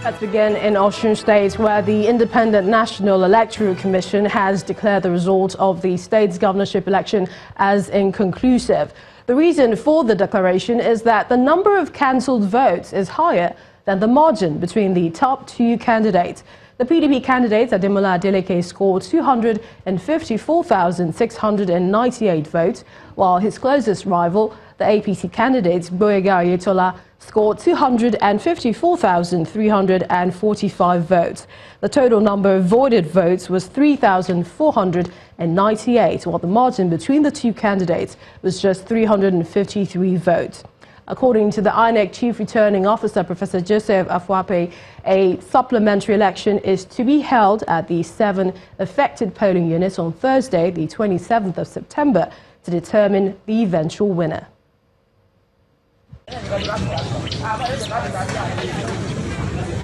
Let's begin in Osun State, where the Independent National Electoral Commission has declared the result of the state's governorship election as inconclusive. The reason for the declaration is that the number of cancelled votes is higher than the margin between the top two candidates. The PDP candidate, Ademola Adeleke, scored 254,698 votes, while his closest rival, the APC candidate, Gboyega Oyetola, scored 254,345 votes. The total number of voided votes was 3,498, while the margin between the two candidates was just 353 votes. According to the INEC Chief Returning Officer, Professor Joseph Afwape, a supplementary election is to be held at the 7 affected polling units on Thursday, the 27th of September, to determine the eventual winner.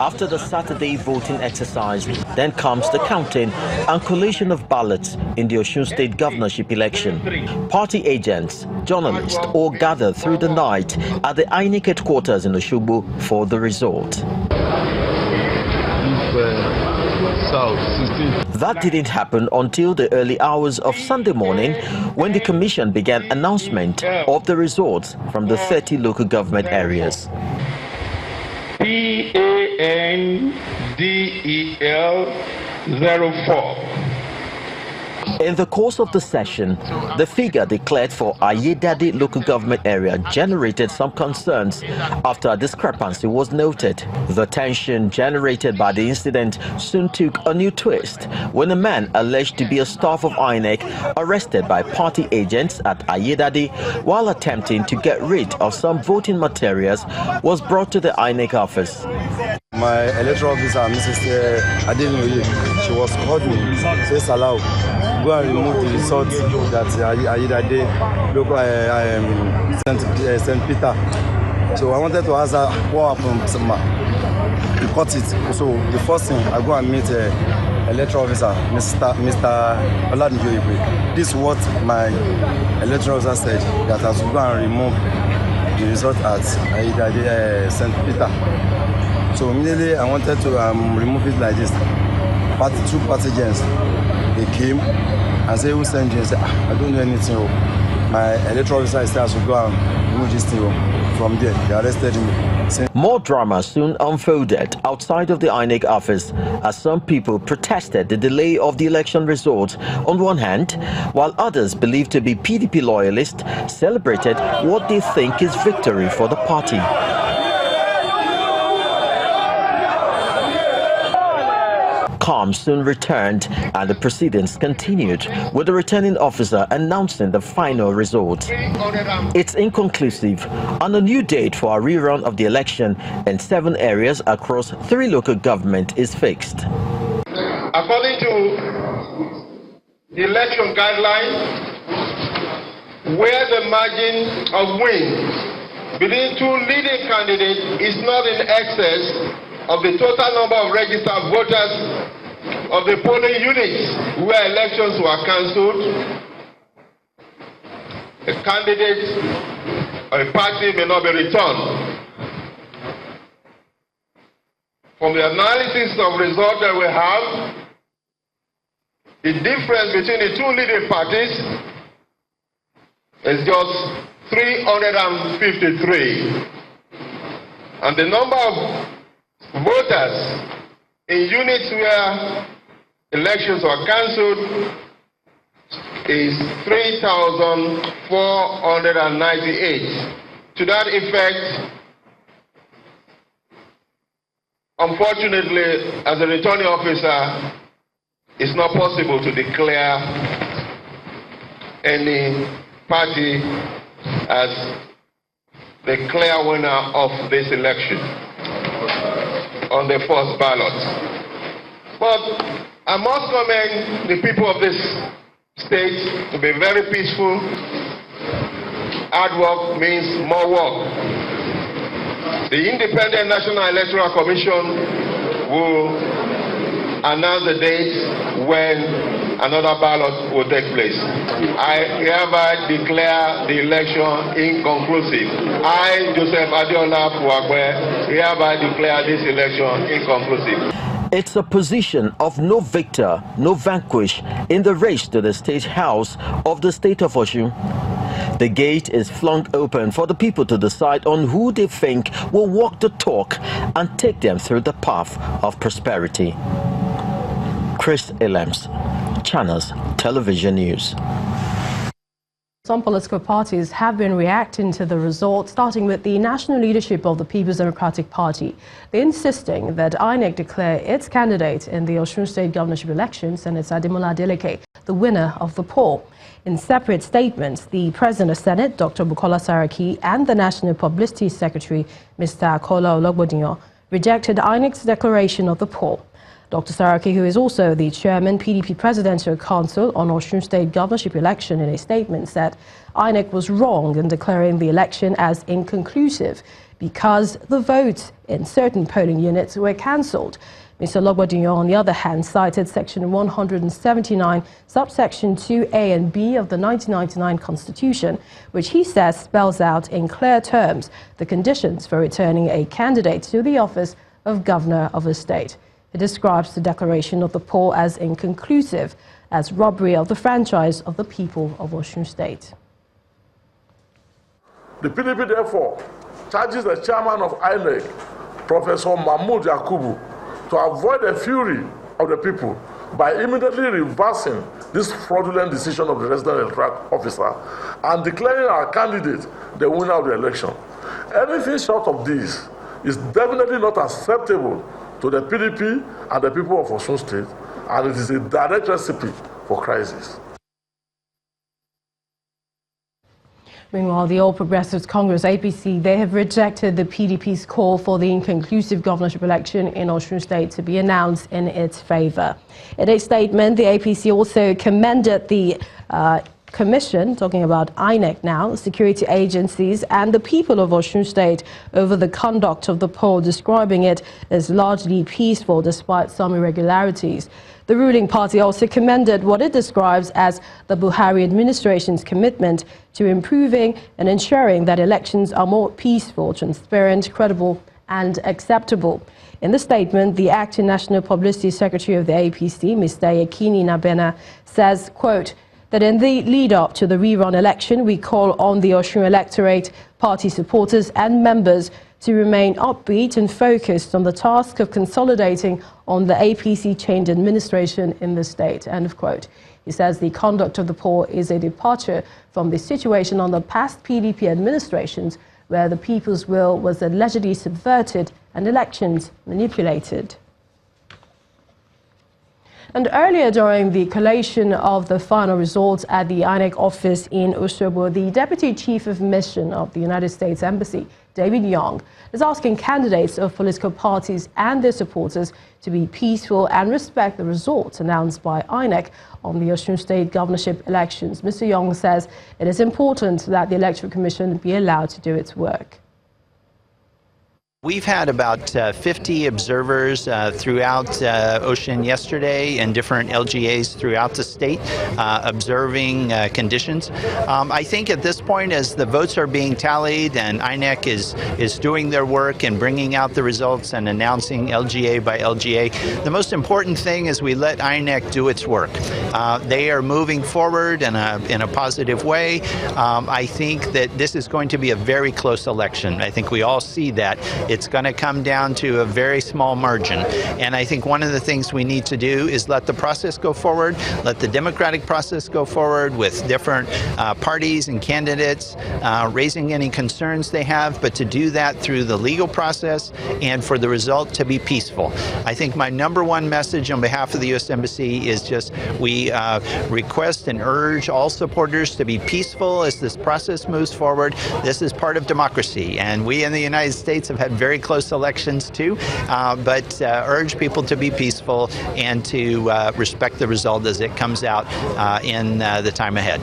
After the Saturday voting exercise, then comes the counting and collation of ballots in the Osun State governorship election. Party agents, journalists all gathered through the night at the INEC headquarters in Osogbo for the result. That didn't happen until the early hours of Sunday morning, when the commission began announcement of the results from the 30 local government areas. PANDEL 04. In the course of the session, the figure declared for Ayedade local government area generated some concerns after a discrepancy was noted. The tension generated by the incident soon took a new twist when a man alleged to be a staff of INEC arrested by party agents at Ayedade while attempting to get rid of some voting materials was brought to the INEC office. My electoral officer, Mrs. Adeleke, she was called me, says allow, go and remove the results that Ayedade local St. Peter. So I wanted to ask her what happened. We cut it. So the first thing, I go and meet electoral officer, Mr. Oladunjoyipe. This is what my electoral officer said, that I should go and remove the result at Ayedade St. Peter. So immediately I wanted to remove it like this. Two party agents, they came and said, who sent you? I said, I don't know anything. My electoral officer said I should go and remove this thing. From there, they arrested me. More drama soon unfolded outside of the INEC office as some people protested the delay of the election results on one hand, while others believed to be PDP loyalists celebrated what they think is victory for the party. Calm soon returned and the proceedings continued, with the returning officer announcing the final result. It's inconclusive, and a new date for a rerun of the election in 7 areas across 3 local governments is fixed. According to the election guidelines, where the margin of win between 2 leading candidates is not in excess of the total number of registered voters of the polling units where elections were cancelled, a candidate or a party may not be returned. From the analysis of results that we have, the difference between the 2 leading parties is just 353. And the number of voters in units where elections were cancelled is 3,498. To that effect, unfortunately, as a returning officer, it's not possible to declare any party as the clear winner of this election on the first ballot. But I must commend the people of this state to be very peaceful. Hard work means more work. The Independent National Electoral Commission will announce the date when another ballot will take place. I hereby declare the election inconclusive. I, Joseph Adeola Puagbe, hereby declare this election inconclusive. It's a position of no victor, no vanquish in the race to the State House of the state of Osun. The gate is flung open for the people to decide on who they think will walk the talk and take them through the path of prosperity. Chris Elems, Channels Television News. Some political parties have been reacting to the results, starting with the national leadership of the People's Democratic Party. They're insisting that INEC declare its candidate in the Osun State governorship election, Senator Ademola Adeleke, the winner of the poll. In separate statements, the President of Senate, Dr. Bukola Saraki, and the National Publicity Secretary, Mr. Kola Ologbondiyan, rejected INEC's declaration of the poll. Dr. Saraki, who is also the chairman, PDP Presidential Council on Osun State governorship election, in a statement said INEC was wrong in declaring the election as inconclusive because the votes in certain polling units were cancelled. Mr. Ologbondiyan, on the other hand, cited Section 179, subsection 2A and B of the 1999 Constitution, which he says spells out in clear terms the conditions for returning a candidate to the office of governor of a state. It describes the declaration of the poll as inconclusive, as robbery of the franchise of the people of Osun State. The PDP, therefore, charges the chairman of INEC, Professor Mahmoud Yakubu, to avoid the fury of the people by immediately reversing this fraudulent decision of the resident electoral officer and declaring our candidate the winner of the election. Anything short of this is definitely not acceptable to the PDP and the people of Osun State, and it is a direct recipe for crisis. Meanwhile, the All Progressives Congress, APC, they have rejected the PDP's call for the inconclusive governorship election in Osun State to be announced in its favour. In a statement, the APC also commended the Commission, talking about INEC now, security agencies and the people of Osun State over the conduct of the poll, describing it as largely peaceful despite some irregularities. The ruling party also commended what it describes as the Buhari administration's commitment to improving and ensuring that elections are more peaceful, transparent, credible and acceptable. In the statement, the acting National Publicity Secretary of the APC, Mr. Yekini Nabena, says, quote, that in the lead-up to the rerun election, we call on the Osun electorate, party supporters and members to remain upbeat and focused on the task of consolidating on the APC change administration in the state, end of quote. He says the conduct of the poll is a departure from the situation on the past PDP administrations where the people's will was allegedly subverted and elections manipulated. And earlier during the collation of the final results at the INEC office in Osogbo, the Deputy Chief of Mission of the United States Embassy, David Young, is asking candidates of political parties and their supporters to be peaceful and respect the results announced by INEC on the Osun State governorship elections. Mr. Young says it is important that the Electoral Commission be allowed to do its work. We've had about 50 observers throughout Osun yesterday in different LGAs throughout the state observing conditions. I think at this point, as the votes are being tallied and INEC is doing their work and bringing out the results and announcing LGA by LGA, the most important thing is we let INEC do its work. They are moving forward in a positive way. I think that this is going to be a very close election. I think we all see that. It's going to come down to a very small margin. And I think one of the things we need to do is let the process go forward, let the democratic process go forward with different parties and candidates raising any concerns they have, but to do that through the legal process and for the result to be peaceful. I think my number one message on behalf of the U.S. Embassy is just we request and urge all supporters to be peaceful as this process moves forward. This is part of democracy, and we in the United States have had very close elections too, but urge people to be peaceful and to respect the result as it comes out in the time ahead.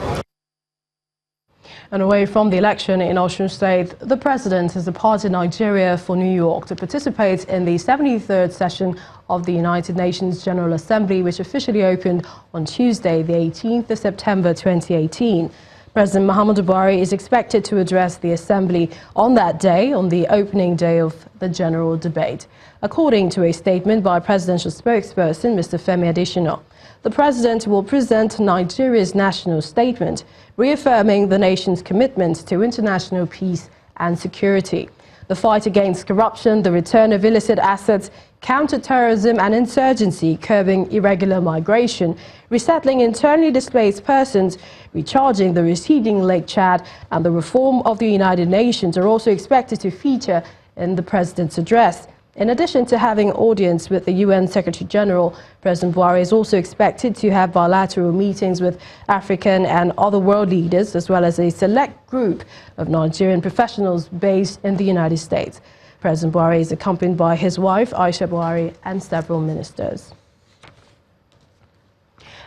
And away from the election in Osun State, the president has departed Nigeria for New York to participate in the 73rd session of the United Nations General Assembly, which officially opened on Tuesday, the 18th of September 2018. President Muhammadu Buhari is expected to address the Assembly on that day, on the opening day of the general debate. According to a statement by presidential spokesperson, Mr. Femi Adesina, the president will present Nigeria's national statement, reaffirming the nation's commitment to international peace and security. The fight against corruption, the return of illicit assets, counter-terrorism and insurgency, curbing irregular migration, resettling internally displaced persons, recharging the receding Lake Chad, and the reform of the United Nations are also expected to feature in the president's address. In addition to having audience with the UN Secretary General, President Buhari is also expected to have bilateral meetings with African and other world leaders, as well as a select group of Nigerian professionals based in the United States. President Buhari is accompanied by his wife, Aisha Buhari, and several ministers.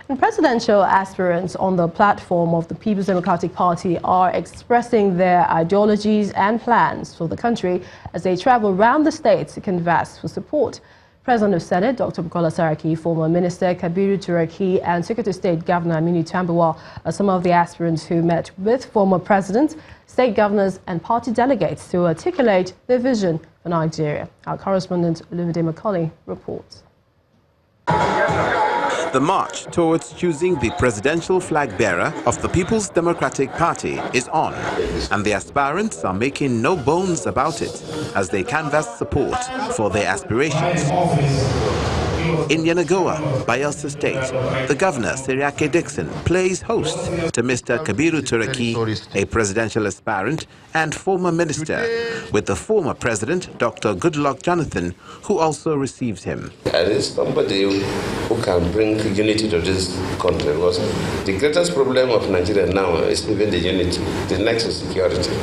And presidential aspirants on the platform of the People's Democratic Party are expressing their ideologies and plans for the country as they travel around the state to canvass for support. President of Senate, Dr. Bukola Saraki, former Minister Kabiru Turaki, and Secretary of State Governor Aminu Tambuwal are some of the aspirants who met with former presidents, state governors, and party delegates to articulate their vision for Nigeria. Our correspondent, Olumide Macaulay, reports. The march towards choosing the presidential flag bearer of the People's Democratic Party is on, and the aspirants are making no bones about it as they canvass support for their aspirations. In Yenagoa, Bayelsa State, the governor, Seriake Dixon, plays host to Mr. Kabiru Turaki, a presidential aspirant and former minister, with the former president, Dr. Goodluck Jonathan, who also receives him. There is somebody who can bring unity to this country, because the greatest problem of Nigeria now is even the unity. The next is security.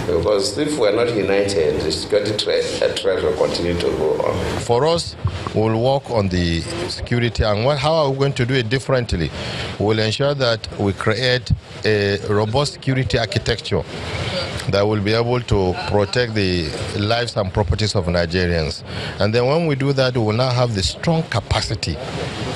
Because if we're not united, the security threat will continue to go on. For us, we'll work on the security, and how are we going to do it differently? We'll ensure that we create a robust security architecture that will be able to protect the lives and properties of Nigerians. And then when we do that, we will now have the strong capacity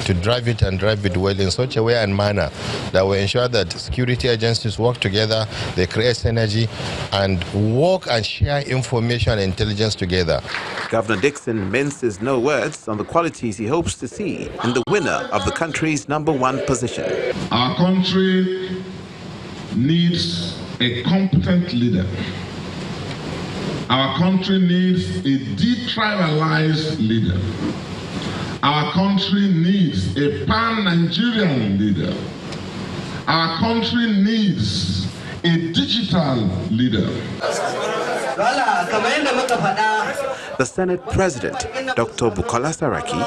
to drive it and drive it well in such a way and manner that will ensure that security agencies work together, they create synergy, and work and share information and intelligence together. Governor Dixon minces no words on the qualities he hopes to see in the winner of the country's #1 position. Our country needs a competent leader. Our country needs a detribalized leader. Our country needs a pan-Nigerian leader. Our country needs a digital leader. The Senate President, Dr. Bukola Saraki,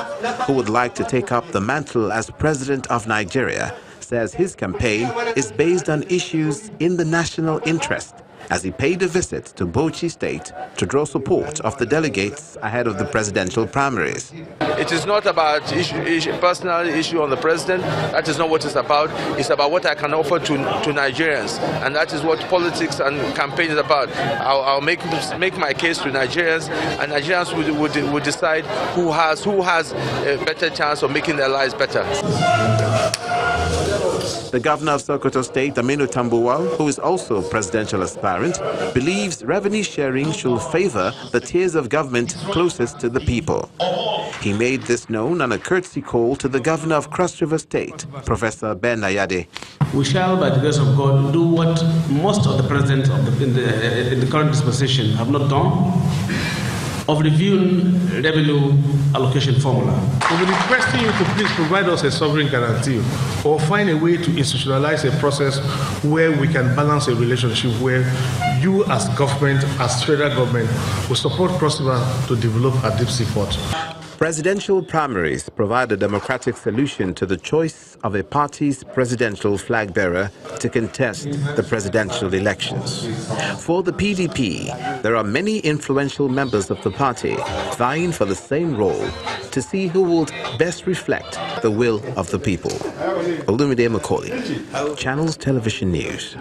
who would like to take up the mantle as President of Nigeria, says his campaign is based on issues in the national interest, as he paid a visit to Bauchi State to draw support of the delegates ahead of the presidential primaries. It is not about personal issue on the president. That is not what it's about. It's about what I can offer to Nigerians, and that is what politics and campaign is about. I'll make my case to Nigerians, and Nigerians would decide who has a better chance of making their lives better. The governor of Sokoto State, Aminu Tambuwal, who is also presidential aspirant, believes revenue sharing should favor the tiers of government closest to the people. He made this known on a courtesy call to the governor of Cross River State, Professor Ben Ayade. We shall, by the grace of God, do what most of the presidents in the current dispensation have not done, of reviewing revenue allocation formula. We'll be requesting you to please provide us a sovereign guarantee or find a way to institutionalize a process where we can balance a relationship where you as government, as federal government, will support Cross River to develop a deep sea port. Presidential primaries provide a democratic solution to the choice of a party's presidential flag bearer to contest the presidential elections. For the PDP, there are many influential members of the party vying for the same role to see who will best reflect the will of the people. Olumide Macaulay, Channels Television News.